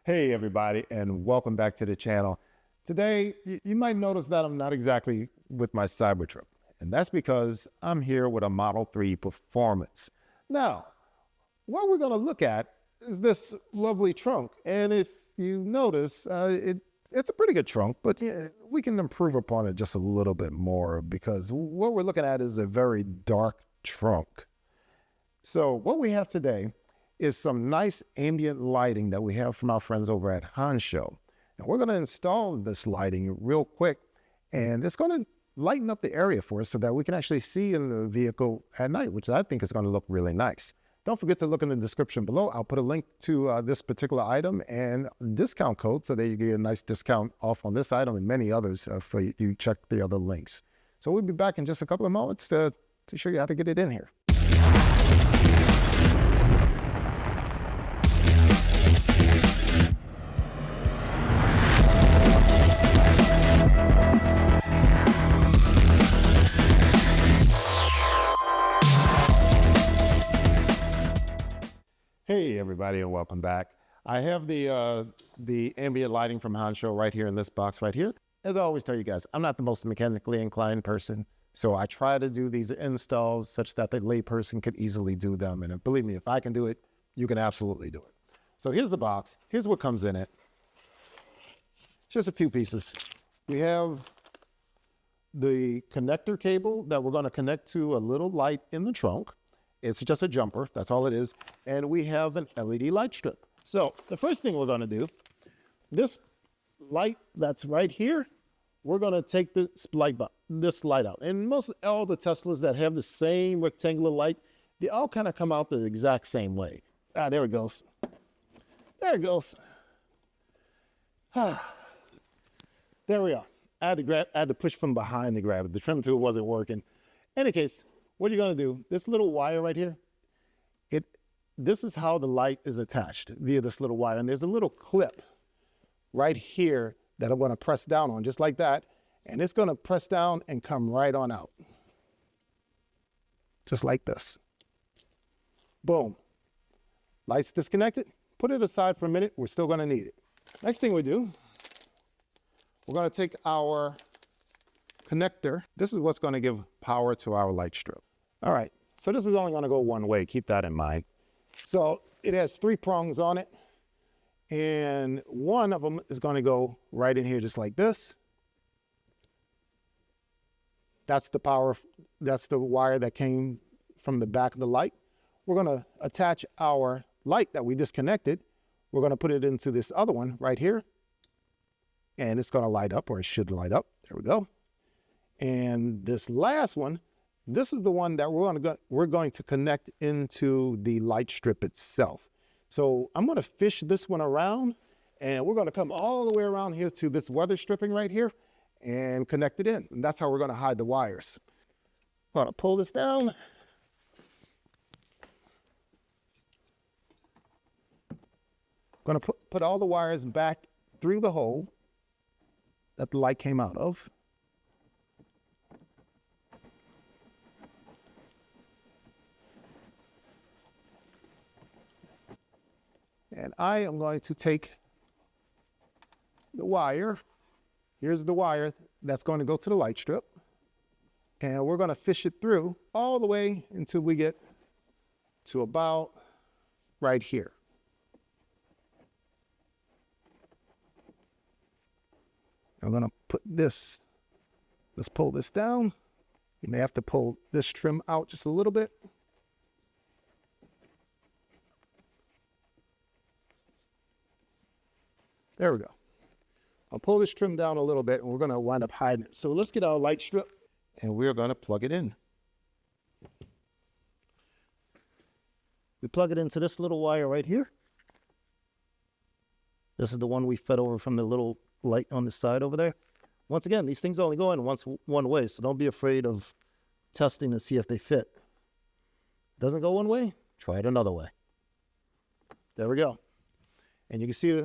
Hey everybody, and welcome back to the channel. Today, you might notice that I'm not exactly with my Cybertruck, and that's because I'm here with a Model 3 Performance. Now, what we're going to look at is this lovely trunk, and if you notice, it's a pretty good trunk, but yeah, we can improve upon it just a little bit more because what we're looking at is a very dark trunk. So what we have today is some nice ambient lighting that we have from our friends over at Hansho. And we're going to install this lighting real quick, and it's going to lighten up the area for us so that we can actually see in the vehicle at night, which I think is going to look really nice. Don't forget to look in the description below. I'll put a link to this particular item and discount code so that you get a nice discount off on this item and many others for you check the other links. So we'll be back in just a couple of moments to show you how to get it in here. Hey everybody, and welcome back. I have the ambient lighting from Hansho right here in this box right here. As I always tell you guys, I'm not the most mechanically inclined person, so I try to do these installs such that the layperson could easily do them. And believe me, if I can do it, you can absolutely do it. So here's the box. Here's what comes in it. Just a few pieces. We have the connector cable that we're going to connect to a little light in the trunk. It's just a jumper, that's all it is. And we have an LED light strip. So the first thing we're gonna do, this light that's right here, we're gonna take this light out. And most all the Teslas that have the same rectangular light, they all kind of come out the exact same way. Ah, there it goes. There it goes. There we are. I had to push from behind to grab it. The trim tool wasn't working. In any case, what you're going to do, this little wire right here, this is how the light is attached via this little wire. And there's a little clip right here that I'm going to press down on, just like that. And it's going to press down and come right on out. Just like this. Boom. Light's disconnected. Put it aside for a minute. We're still going to need it. Next thing we do, we're going to take our connector. This is what's going to give power to our light strip. All right, so this is only going to go one way. Keep that in mind. So it has 3 prongs on it, and one of them is going to go right in here just like this. That's the power, that's the wire that came from the back of the light. We're going to attach our light that we disconnected. We're going to put it into this other one right here, and it's going to light up, or it should light up. There we go. And this last one, this is the one that we're going to connect into the light strip itself. So I'm going to fish this one around, and we're going to come all the way around here to this weather stripping right here and connect it in. And that's how we're going to hide the wires. I'm going to pull this down. I'm going to put all the wires back through the hole that the light came out of. And I am going to take the wire. Here's the wire that's going to go to the light strip. And we're going to fish it through all the way until we get to about right here. I'm going to put this, let's pull this down. You may have to pull this trim out just a little bit. There we go. I'll pull this trim down a little bit, and we're going to wind up hiding it. So let's get our light strip, and we're going to plug it in. We plug it into this little wire right here. This is the one we fed over from the little light on the side over there. Once again, these things only go in one way, so don't be afraid of testing to see if they fit. Doesn't go one way? Try it another way. There we go. And you can see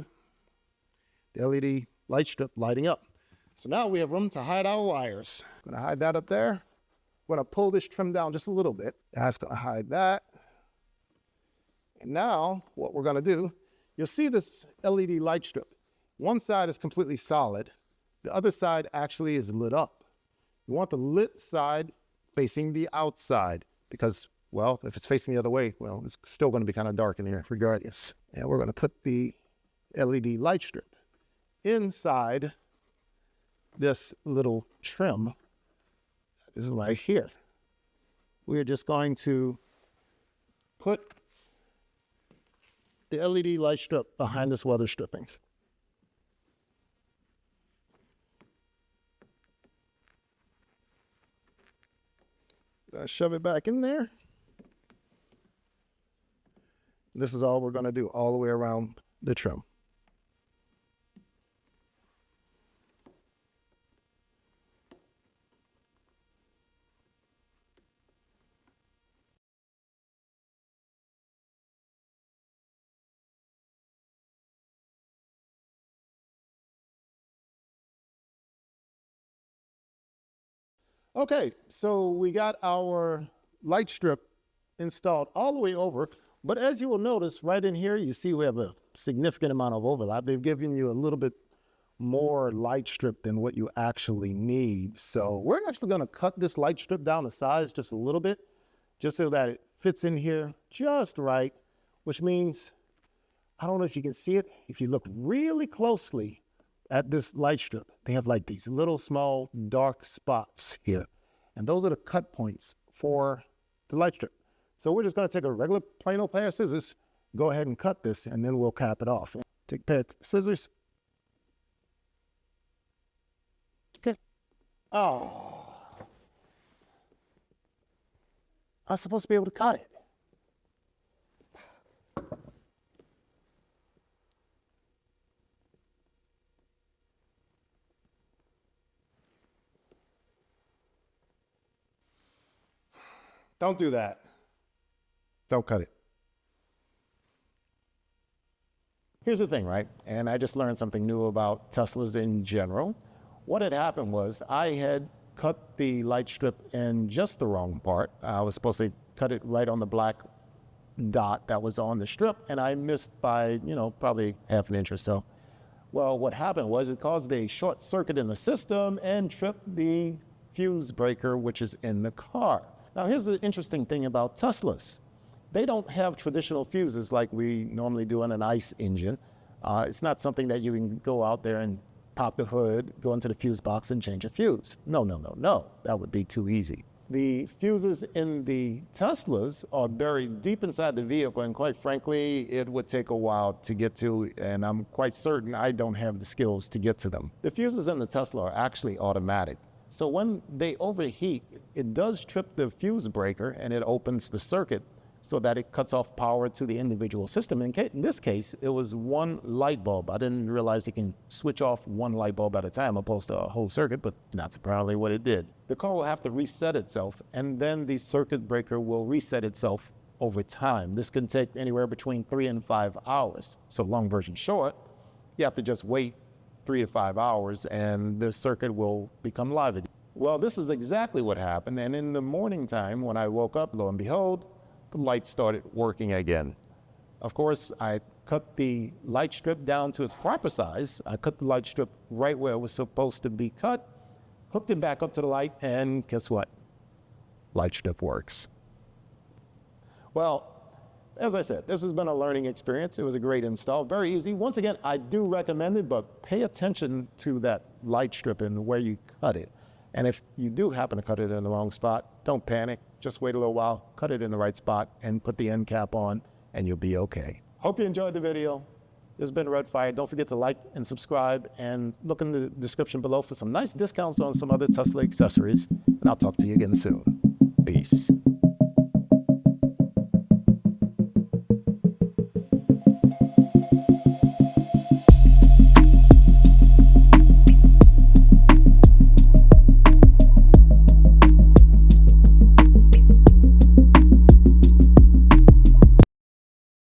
the LED light strip lighting up. So now we have room to hide our wires. I'm going to hide that up there. I'm going to pull this trim down just a little bit. That's going to hide that. And now what we're going to do you'll see this LED light strip. One side is completely solid. The other side actually is lit up. You want the lit side facing the outside because, well, if it's facing the other way, well, it's still going to be kind of dark in here regardless. And we're going to put the LED light strip inside this little trim. This is right here. We're just going to put the LED light strip behind this weather stripping. Shove it back in there. This is all we're going to do all the way around the trim. Okay, so we got our light strip installed all the way over, but as you will notice right in here, you see we have a significant amount of overlap. They've given you a little bit more light strip than what you actually need. So we're actually going to cut this light strip down to size just a little bit, just so that it fits in here just right, which means, I don't know if you can see it, if you look really closely at this light strip, they have like these little small dark spots here. And those are the cut points for the light strip. So we're just going to take a regular plain old pair of scissors, go ahead and cut this, and then we'll cap it off. Take a pair of scissors. Okay. Oh. I was supposed to be able to cut it. Don't do that. Don't cut it. Here's the thing, right? And I just learned something new about Teslas in general. What had happened was I had cut the light strip in just the wrong part. I was supposed to cut it right on the black dot that was on the strip, and I missed by, probably half an inch or so. Well, what happened was it caused a short circuit in the system and tripped the fuse breaker, which is in the car. Now, here's the interesting thing about Teslas. They don't have traditional fuses like we normally do in an ICE engine. It's not something that you can go out there and pop the hood, go into the fuse box and change a fuse. No. That would be too easy. The fuses in the Teslas are buried deep inside the vehicle, and quite frankly, it would take a while to get to, and I'm quite certain I don't have the skills to get to them. The fuses in the Tesla are actually automatic. So when they overheat, it does trip the fuse breaker and it opens the circuit so that it cuts off power to the individual system. In this case, it was one light bulb. I didn't realize it can switch off one light bulb at a time opposed to a whole circuit, but that's apparently what it did. The car will have to reset itself, and then the circuit breaker will reset itself over time. This can take anywhere between 3 and 5 hours. So long version short, you have to just wait 3 to 5 hours and the circuit will become live again. Well, this is exactly what happened. And in the morning time, when I woke up, lo and behold, the light started working again. Of course, I cut the light strip down to its proper size. I cut the light strip right where it was supposed to be cut, hooked it back up to the light, and guess what? Light strip works. Well, as I said, this has been a learning experience. It was a great install, very easy. Once again, I do recommend it, but pay attention to that light strip and where you cut it. And if you do happen to cut it in the wrong spot, don't panic. Just wait a little while, cut it in the right spot, and put the end cap on, and you'll be okay. Hope you enjoyed the video. This has been Red Fire. Don't forget to like and subscribe, and look in the description below for some nice discounts on some other Tesla accessories. And I'll talk to you again soon. Peace.